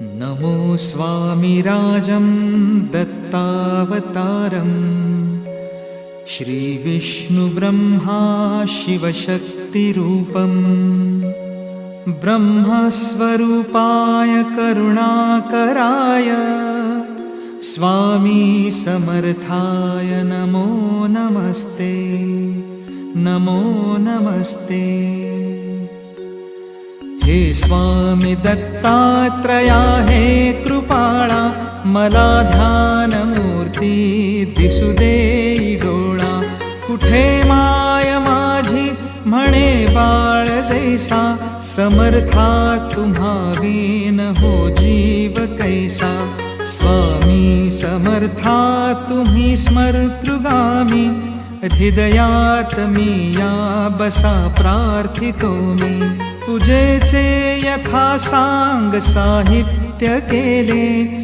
नमो स्वामिराजं दत्तावतारम् श्रीविष्णुब्रह्मा शिवशक्तिरूपम् ब्रह्मस्वरूपाय करुणाकराय स्वामी समर्थाय नमो नमस्ते, नमो नमस्ते। हे स्वामी दत्तात्रया हे कृपाळा, मला ध्यानमूर्ती दिसू दे डोळा। कुठे माय माझी म्हणे बाळ जैसा, समर्था तुम्हा विन हो जीव कैसा। स्वामी समर्था तुम्ही स्मर्तृगामी, हृदयात मी या बसा प्रार्थितो मी। पूजेचे यथा सांग साहित्य केले,